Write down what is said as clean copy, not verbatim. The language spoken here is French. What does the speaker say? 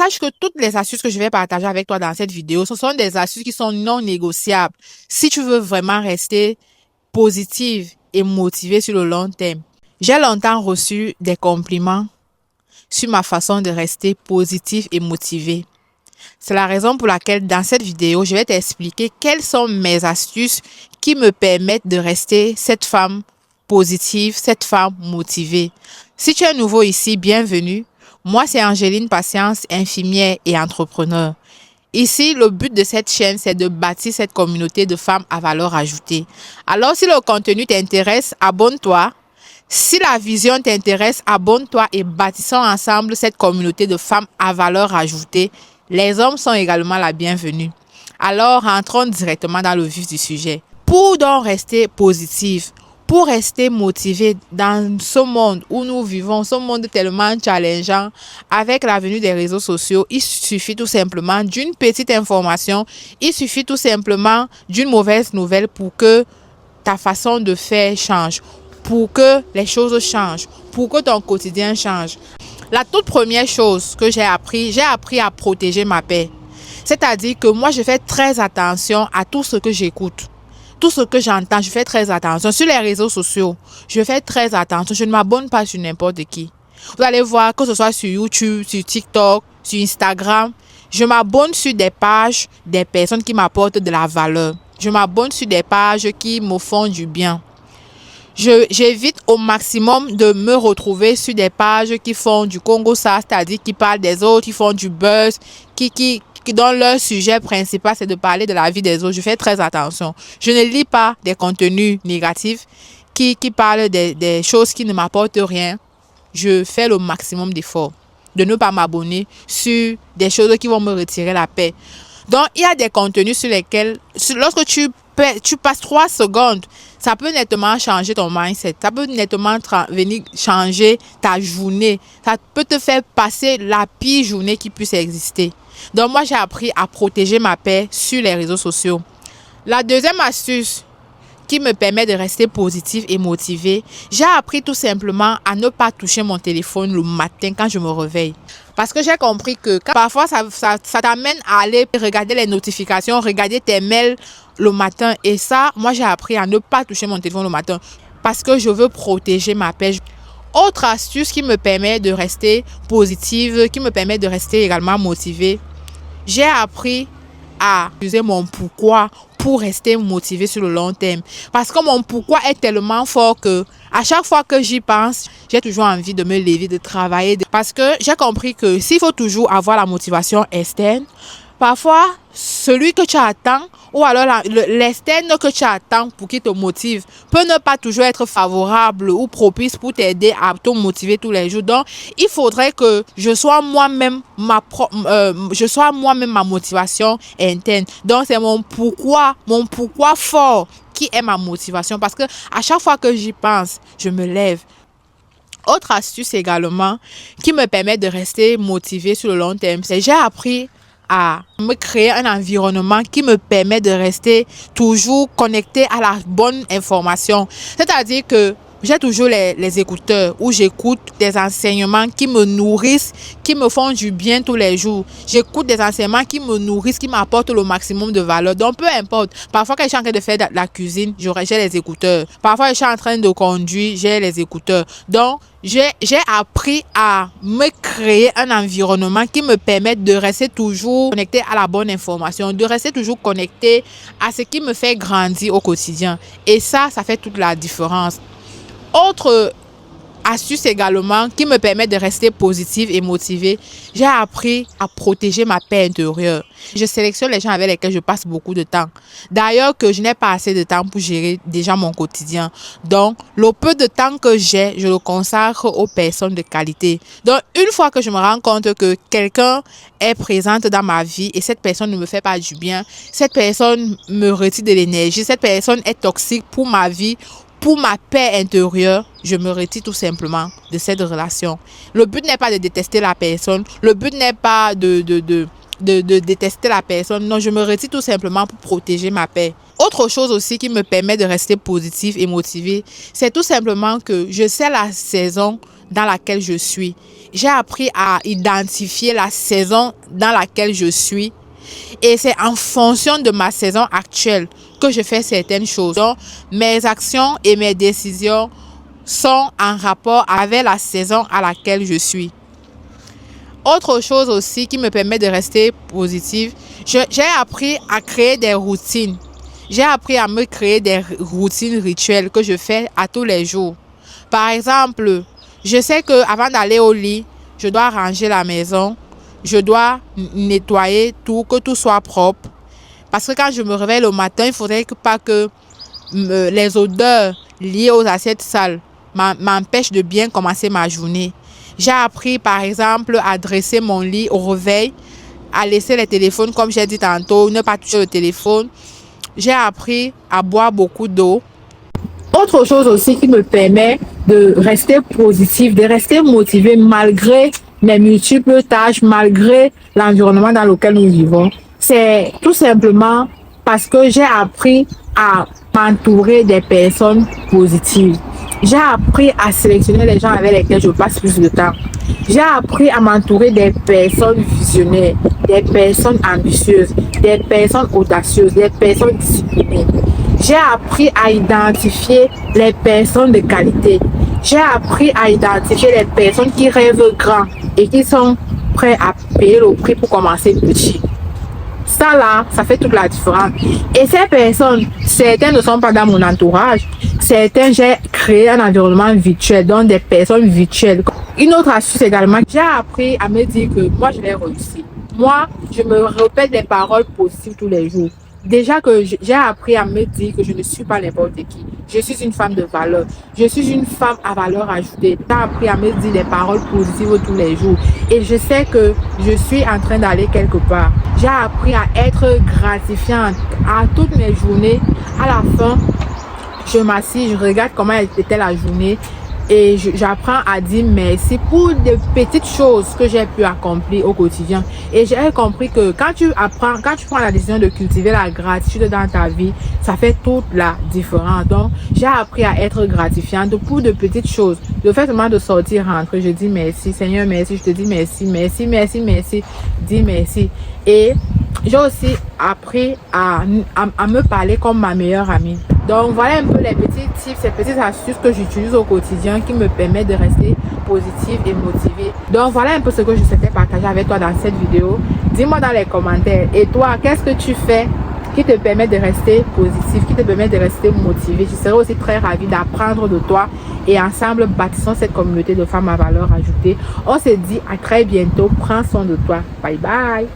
sache que toutes les astuces que je vais partager avec toi dans cette vidéo, ce sont des astuces qui sont non négociables si tu veux vraiment rester positive et motivée sur le long terme. J'ai longtemps reçu des compliments sur ma façon de rester positive et motivée. C'est la raison pour laquelle dans cette vidéo, je vais t'expliquer quelles sont mes astuces qui me permettent de rester cette femme positive, cette femme motivée. Si tu es nouveau ici, bienvenue. Moi, c'est Angéline Patience, infirmière et entrepreneur. Ici, le but de cette chaîne, c'est de bâtir cette communauté de femmes à valeur ajoutée. Alors, si le contenu t'intéresse, abonne-toi. Si la vision t'intéresse, abonne-toi et bâtissons ensemble cette communauté de femmes à valeur ajoutée. Les hommes sont également la bienvenue. Alors, rentrons directement dans le vif du sujet. Pour donc rester positive, pour rester motivé dans ce monde où nous vivons, ce monde tellement challengeant, avec la venue des réseaux sociaux, il suffit tout simplement d'une petite information, il suffit tout simplement d'une mauvaise nouvelle pour que ta façon de faire change, pour que les choses changent, pour que ton quotidien change. La toute première chose que j'ai appris à protéger ma paix. C'est-à-dire que moi, je fais très attention à tout ce que j'écoute. Tout ce que j'entends, je fais très attention. Sur les réseaux sociaux, je fais très attention. Je ne m'abonne pas sur n'importe qui. Vous allez voir, que ce soit sur YouTube, sur TikTok, sur Instagram, je m'abonne sur des pages des personnes qui m'apportent de la valeur. Je m'abonne sur des pages qui me font du bien. J'évite au maximum de me retrouver sur des pages qui font du Congo ça, c'est-à-dire qui parlent des autres, qui font du buzz, dont leur sujet principal, c'est de parler de la vie des autres. Je fais très attention. Je ne lis pas des contenus négatifs qui parlent des choses qui ne m'apportent rien. Je fais le maximum d'efforts de ne pas m'abonner sur des choses qui vont me retirer la paix. Donc, il y a des contenus sur lesquels, lorsque tu passes 3 secondes, ça peut nettement changer ton mindset. Ça peut nettement venir changer ta journée. Ça peut te faire passer la pire journée qui puisse exister. Donc, moi, j'ai appris à protéger ma paix sur les réseaux sociaux. La deuxième astuce qui me permet de rester positive et motivée, j'ai appris tout simplement à ne pas toucher mon téléphone le matin quand je me réveille. Parce que j'ai compris que parfois, ça t'amène à aller regarder les notifications, regarder tes mails le matin. Et ça, moi, j'ai appris à ne pas toucher mon téléphone le matin parce que je veux protéger ma paix. Autre astuce qui me permet de rester positive, qui me permet de rester également motivée, j'ai appris à utiliser mon pourquoi pour rester motivée sur le long terme. Parce que mon pourquoi est tellement fort que à chaque fois que j'y pense, j'ai toujours envie de me lever, de travailler. Parce que j'ai compris que s'il faut toujours avoir la motivation externe, parfois, celui que tu attends ou alors l'externe que tu attends pour qu'il te motive peut ne pas toujours être favorable ou propice pour t'aider à te motiver tous les jours. Donc, il faudrait que je sois moi-même ma motivation interne. Donc, c'est mon pourquoi fort qui est ma motivation parce que à chaque fois que j'y pense, je me lève. Autre astuce également qui me permet de rester motivée sur le long terme, c'est j'ai appris à me créer un environnement qui me permet de rester toujours connecté à la bonne information. C'est-à-dire que j'ai toujours les écouteurs où j'écoute des enseignements qui me nourrissent, qui me font du bien tous les jours. J'écoute des enseignements qui me nourrissent, qui m'apportent le maximum de valeur. Donc, peu importe. Parfois, quand je suis en train de faire de la cuisine, j'ai les écouteurs. Parfois, je suis en train de conduire, j'ai les écouteurs. Donc, j'ai appris à me créer un environnement qui me permet de rester toujours connecté à la bonne information, de rester toujours connecté à ce qui me fait grandir au quotidien. Et ça fait toute la différence. Autre astuce également qui me permet de rester positive et motivée, j'ai appris à protéger ma paix intérieure. Je sélectionne les gens avec lesquels je passe beaucoup de temps. D'ailleurs que je n'ai pas assez de temps pour gérer déjà mon quotidien. Donc, le peu de temps que j'ai, je le consacre aux personnes de qualité. Donc, une fois que je me rends compte que quelqu'un est présente dans ma vie et cette personne ne me fait pas du bien, cette personne me retire de l'énergie, cette personne est toxique pour ma vie, pour ma paix intérieure, je me retire tout simplement de cette relation. Le but n'est pas de détester la personne. Le but n'est pas de détester la personne. Non, je me retire tout simplement pour protéger ma paix. Autre chose aussi qui me permet de rester positive et motivée, c'est tout simplement que je sais la saison dans laquelle je suis. J'ai appris à identifier la saison dans laquelle je suis. Et c'est en fonction de ma saison actuelle que je fais certaines choses. Donc, mes actions et mes décisions sont en rapport avec la saison à laquelle je suis. Autre chose aussi qui me permet de rester positive, j'ai appris à créer des routines. J'ai appris à me créer des routines rituelles que je fais à tous les jours. Par exemple, je sais que avant d'aller au lit, je dois ranger la maison, je dois nettoyer tout, que tout soit propre. Parce que quand je me réveille le matin, il ne faudrait pas que les odeurs liées aux assiettes sales m'empêchent de bien commencer ma journée. J'ai appris par exemple à dresser mon lit au réveil, à laisser les téléphones, comme j'ai dit tantôt, ne pas toucher le téléphone. J'ai appris à boire beaucoup d'eau. Autre chose aussi qui me permet de rester positive, de rester motivée malgré mes multiples tâches, malgré l'environnement dans lequel nous vivons, c'est tout simplement parce que j'ai appris à m'entourer des personnes positives. J'ai appris à sélectionner les gens avec lesquels je passe plus de temps. J'ai appris à m'entourer des personnes visionnaires, des personnes ambitieuses, des personnes audacieuses, des personnes disciplinées. J'ai appris à identifier les personnes de qualité. J'ai appris à identifier les personnes qui rêvent grand et qui sont prêts à payer le prix pour commencer petit. Ça là, ça fait toute la différence. Et ces personnes, certaines ne sont pas dans mon entourage. Certaines, j'ai créé un environnement virtuel, donc des personnes virtuelles. Une autre astuce également, j'ai appris à me dire que moi, je vais réussir. Moi, je me répète des paroles positives tous les jours. Déjà que j'ai appris à me dire que je ne suis pas n'importe qui. Je suis une femme de valeur. Je suis une femme à valeur ajoutée. J'ai appris à me dire des paroles positives tous les jours. Et je sais que je suis en train d'aller quelque part. J'ai appris à être gratifiante à toutes mes journées. À la fin, je m'assieds, je regarde comment était la journée. Et j'apprends à dire merci pour des petites choses que j'ai pu accomplir au quotidien. Et j'ai compris que quand tu prends la décision de cultiver la gratitude dans ta vie, ça fait toute la différence. Donc, j'ai appris à être gratifiante pour de petites choses. Le fait seulement de sortir, rentrer, je dis merci. Seigneur, merci. Je te dis merci, merci, merci, merci. Dis merci. Et j'ai aussi appris à me parler comme ma meilleure amie. Donc voilà un peu les petits tips, ces petites astuces que j'utilise au quotidien qui me permettent de rester positive et motivée. Donc voilà un peu ce que je souhaitais partager avec toi dans cette vidéo. Dis-moi dans les commentaires. Et toi, qu'est-ce que tu fais qui te permet de rester positif, qui te permet de rester motivé? Je serai aussi très ravie d'apprendre de toi. Et ensemble, bâtissons cette communauté de femmes à valeur ajoutée. On se dit à très bientôt. Prends soin de toi. Bye bye.